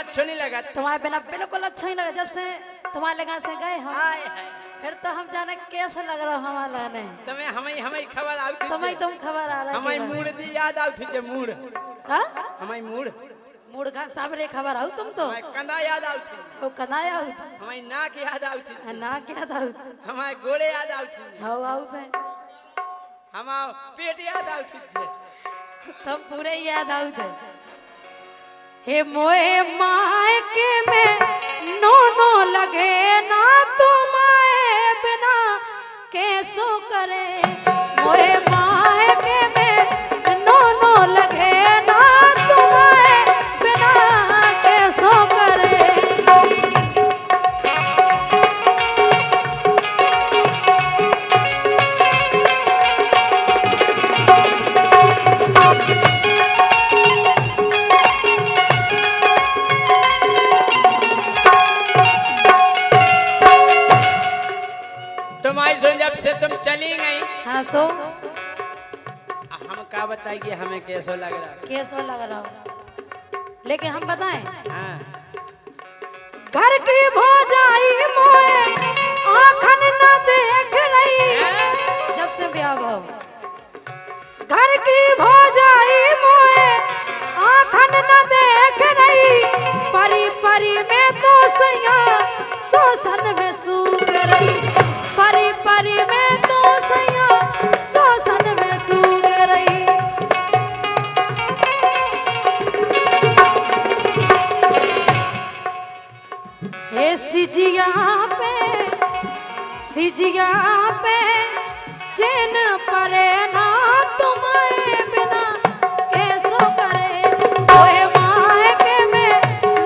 अच्छा नहीं लगा। तुम्हारे बिना बिल्कुल अच्छा ही लगा। जब से तुम्हारे लगा से गए हम, हाय हाय फिर तो हम जाने कैसे लग रहा हमारा नहीं। तुम्हें हमें खबर आउती तुम्हें तुम खबर आ रहा हमें मूड दी याद आउती जे मूड का हमें मूड मूड का साबरे खबर आउ तुम तो हमें कंधा याद आउती वो कनाया आउ हमें नाक याद आउती ना क्या था हमें गोड़े याद आउती हाउ आउ थे हमार पेट याद आउती जे तुम पूरे याद आउ थे। हे मोए मायके में नो नो लगे ना तुम्हारे बिना कैसो करे। मोए मायके में नो नो लगे ना तुम्हारे बिना कैसो करे। तुम्हारी सुन जब से तुम चली गई हाँ सो हम क्या बताइए हमें कैसा लग रहा कैसो लग रहा हो। लेकिन हम बताएं हाँ घर की भौजाई मोए आँखन न देख रही। जब से ब्याह भाव घर की भौजाई मोए आँखन न देख रही। परी परी में तो सैया शोषण में सूख रही। परी परी में तो सैया शोषण में सूख रही। हे सिजिया पे चैन परे ना तुम्हारे बिना कैसो करे। ओए मायके में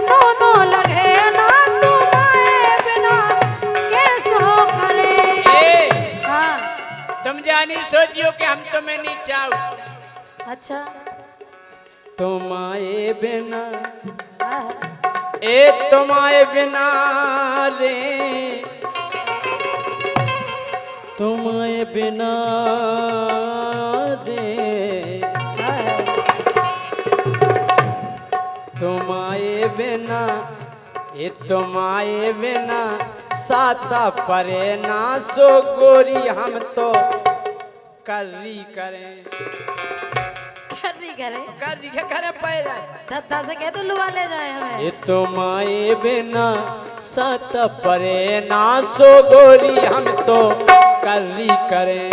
नो नो लगे ना तुम्हारे बिना कैसो करे। हाँ तुम जानी सोचियो कि हम तुम्हें नहीं चाहू अच्छा तुम्हारे बिना हाँ। ए तुम्हारे बिना रे तुम्हारे बिना रे तुम्हारे बिना ए तुम्हारे बिना साता परे ना सो गोरी हम तो कर्री करें कर्री करे कर्री के करे पैदा दद्दा से कह तो लुआ ले जाए हमें। ये तुम्हारे बिना सत परे ना सो गोरी हम तो कर्री करें।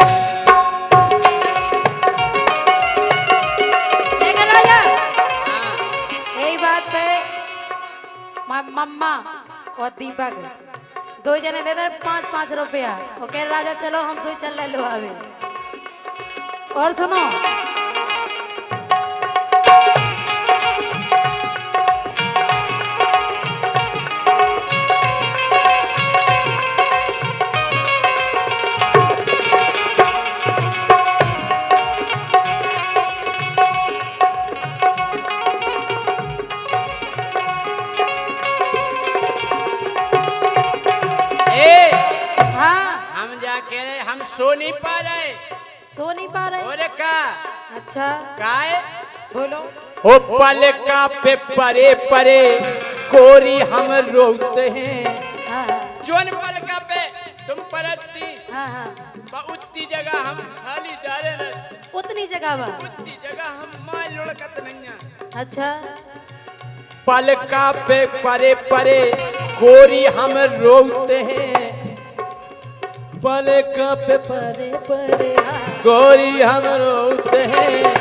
लेकिन राजा यही बात पे मम्मा और दीपक दो जने दे दे 5-5 रुपया। ओके राजा चलो हम सोई चल ले लो अभी। और सुनो हम सो नहीं पा रहे सो नहीं पा रहे। और का अच्छा काय बोलो। ओ पल का पे परे परे कोरी हम रोते हैं। हाँ जोन पल का पे तुम परती हाँ हाँ उतनी जगह हम खाली डाले न उतनी जगह बा उतनी जगह हम माल लुढ़कत नहीं। अच्छा पल का पे परे परे कोरी हम रोते हैं। पल का पे परे परे गोरी हम रोते हैं।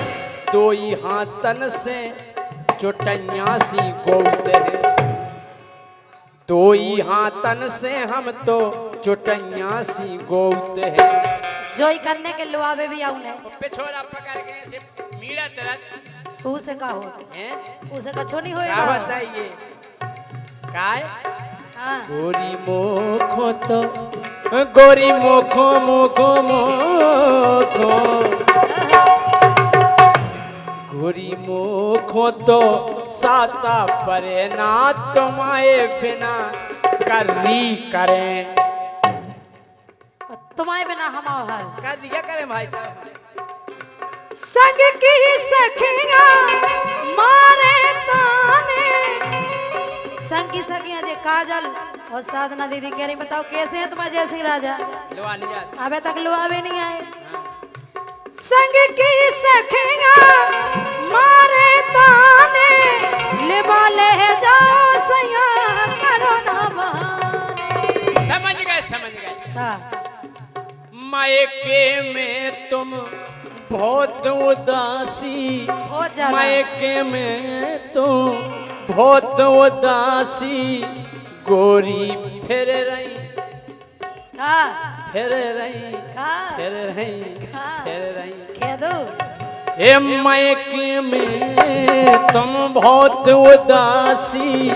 दो ही हाथन से चुटैया सी गोते हैं। दो ही हाथन से हम तो चुटैया सी गोते हैं। जोई करने के लुआवे भी आऊ ने पिछोरा पकड़ के ऐसे मीड़ा तरह सू से का हो हैं उसे कछो नहीं क्या होएगा। बताइए काय हाँ गोरी मोखो तो गोरी मोखो मोखो मोखो गोरी मोखो तो साता परे ना तुम्हारे बिना कर्री करें। तुम्हारे बिना हम हाल क्या दिया करें भाई साहब। संग की सखिया मारे ताने संग की सखियां जे काजल और साधना दीदी कह रही बताओ कैसे हैं तुम्हारे जय सिंह राजा? लुआ नहीं जाता। अबे तक लुआवे नहीं आए। संग की सखियां मारे ताने लेबा ले जाओ सैया करो ना बहाने। समझ गए समझ गए। हाँ। मायके में तुम बहुत उदासी, बहुत ज्यादा। मायके में तुम बहुत उदासी, गोरी फिर रही हाँ। फिर रही हाँ। फिर रही हाँ। फिर रही। कह दो हे मायके में तुम बहुत उदासी,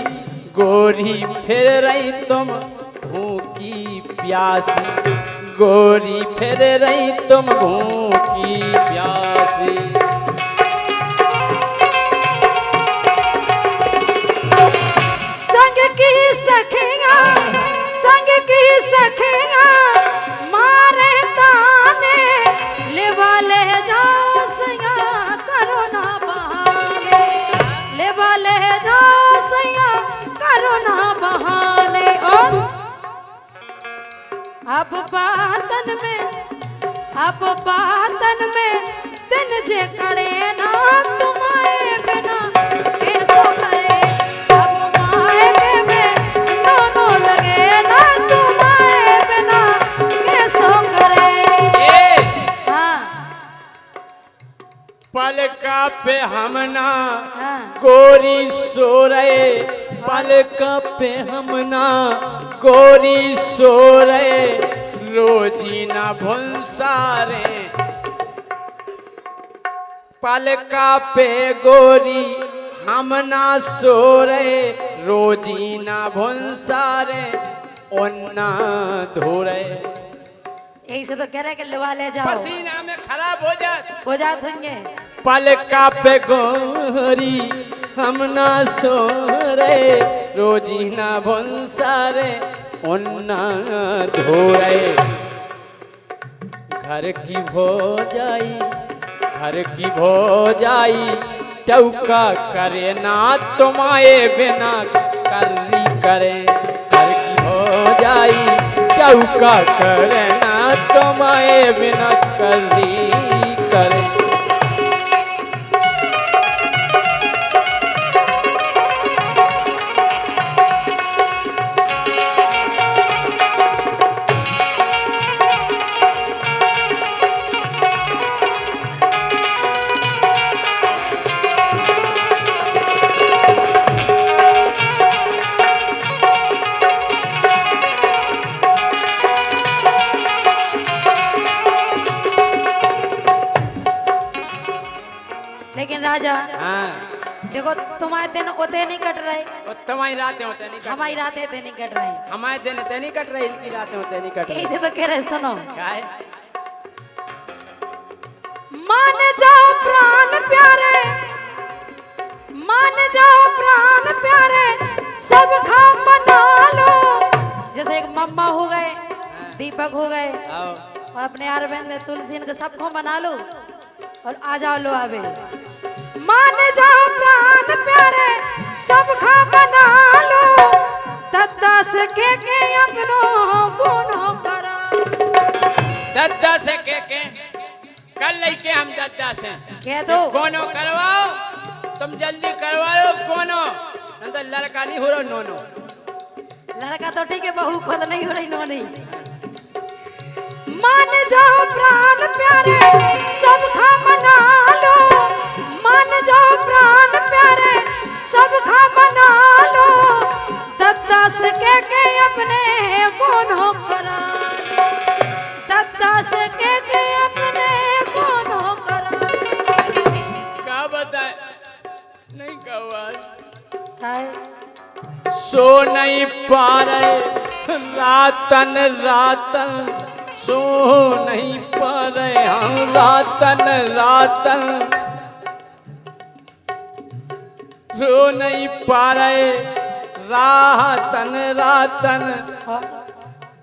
गोरी फिर रही तुम भूखी प्यासी, गोरी फिर रही तुम भूखी प्यासी। संग की सखियां संग की सखियां मारे ताने लेवा ले जाओ सैया करो ना बहाने, लेवा ले जाओ सैया करो ना बहाने। और अब बातन में दिन जे करे ना तुम्हारे बिना कैसो करे। अब मायके में दोनों लगे ना तुम्हारे बिना कैसो करे। हाँ। पलका पे हमना हाँ। गोरी सो रहे, पलका पे हमना गोरी सो रहे, रोजी ना भुंसारे। पलका पे गोरी हम ना सो रहे, रोजी ना भुंसारे, ओन्ना धो रहे। यही से तो कह रहे कि लुआ ले जाओ, पसीना में खराब हो जात होंगे। पलका पे गोरी हम ना सो रहे, रोजी ना भुंसारे, ओन्ना धो रहे। घर की भौजाई घर की भौजाई टौका करे ना तुम्हारे बिना कर्री करे। घर की भौजाई टौका करे ना तुम्हारे बिना कर्री करे। लेकिन राजा हाँ। देखो तुम्हारे दिन होते नहीं कट रहे, तुम्हारी रातें होते नहीं कट हमारी रातें ते नहीं कट रही, हमारे दिन ते नहीं कट रही, इनकी रातें होते नहीं कट रही। ऐसे तो कह रहे सुनो। क्या है? मान जाओ प्राण प्यारे, मान जाओ प्राण प्यारे, सब खा मना लो। जैसे एक मम्मा हो गए, दीपक हो गए, और अपने अरविंद तुलसी इनके सबको बना लो और आ जाओ लो आवे। मान जाओ प्राण प्यारे, सब खा बना लो, दद्दा से के अपनो गुनो करा। दद्दा से के कल लेके हम दद्दा से कह दो कोनो करवाओ, तुम जल्दी करवा लो कोनो, नहीं तो लड़का नहीं हो रहा नोनो। लड़का तो ठीक है, बहू खुद नहीं हो रही नो नहीं। मान जाओ प्राण प्यारे, सब खा मना लो, मान जाओ प्राण प्यारे, सब खा मना लो, दद्दा से के अपने कोनो करा, दद्दा से के अपने कोनो करा। क्या बताए नहीं कहा सो नहीं पा रहे रातन रातन, सो नहीं पा रहे हम रातन रातन, सो नहीं पा रहे रातन रातन,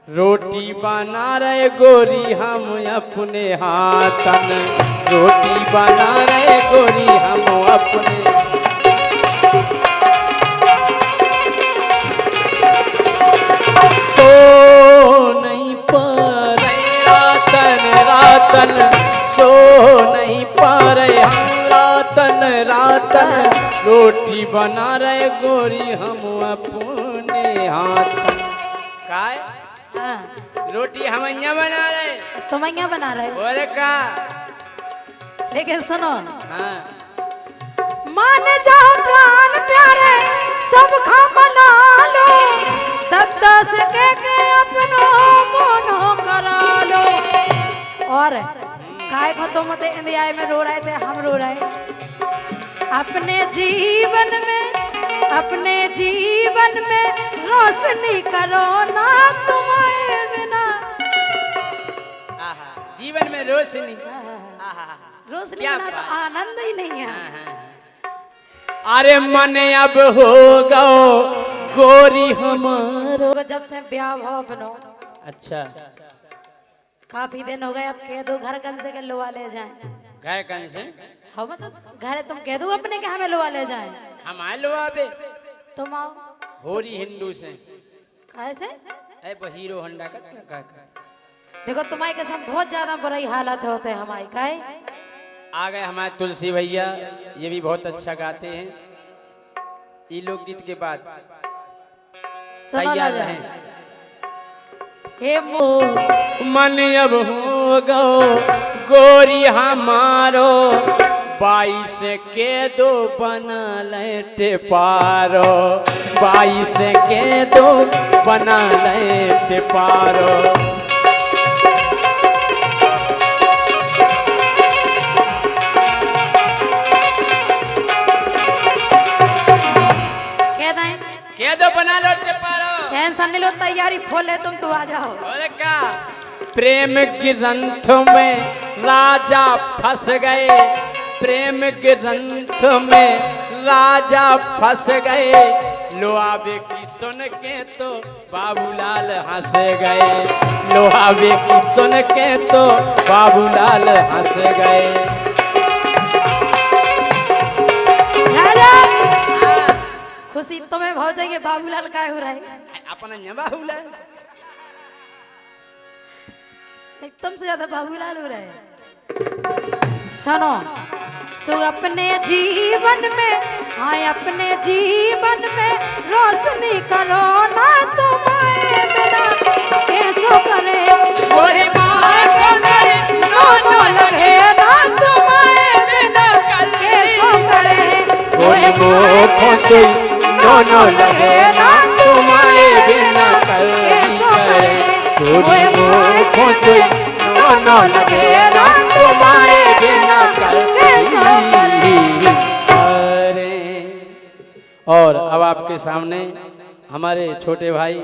रोटी बना रहे गोरी हम अपने हाथन, रोटी बना रहे गोरी हम अपने। बना रहे गोरी हम अपने हाथ। काय हाँ, रोटी हम यहाँ बना रहे, तुम यहाँ बना रहे हो। और का लेकिन सुनो, हाँ मान जाओ प्राण प्यारे सब खा बना लो, दस के अपनों मोनो करा लो। और काय को तुम मत इंडिया में रो रहे थे, हम रो रहे अपने जीवन में रोशनी करो ना तुम्हारे बिना। आहा, जीवन में रोशनी, रोशनी क्या बिना तो बात। आनंद ही नहीं है। अरे मन अब होगा गोरी हमारो। जब से ब्याह भाव बनो, अच्छा काफी दिन हो गए, अब कह दो घर कन से के लोआ ले जाए। घर कन से हो मतलब घर तुम कह दो अपने के हमें लोआ ले जाए। हम आए लो आबे तुम आओ होरी हिंदू से कैसे। ए वो हीरो होंडा का क्या देखो तुम्हारे कसम बहुत ज्यादा बुरी हालत होते हैं हमारी। काहे आ गए हमारे तुलसी भैया, ये भी बहुत अच्छा गाते हैं। ये लोकगीत के बाद सुनो तैयार ना रहें। हे मन अब होगा गोरी हमारो, 22 के दो बना लेटे पारो, 22 के दो बना लेटे पारो। कह दो बना लेटे पारो। टेंशन नहीं लो, तैयारी फुल है, तुम तो आ जाओ। और क्या प्रेम ग्रंथ में राजा फंस गए, प्रेम ग्रंथ में राजा फंस गए, लोहावे की सुन के तो बाबूलाल हंस गए, लोहावे की सुन के तो बाबूलाल हंस गए। खुशी तुम्हें भाव जाएंगे, बाबूलाल का हो रहा है अपना बाबूलाल तुमसे ज्यादा बाबूलाल हो रहा है। सुनो सो अपने जीवन में, हाँ अपने जीवन में रोशनी करो ना तुम्हारे बिना कैसो करे गोरी माँ को करे नो लगे ना तुम्हारे बिना कैसो करे गोरी मोह को दोनों लगे ना तुम्हारे बिना कल करे, गोरी मोह को दोनों लगे ना तुम्हारे बिना कल करे। और अब आपके सामने हमारे छोटे भाई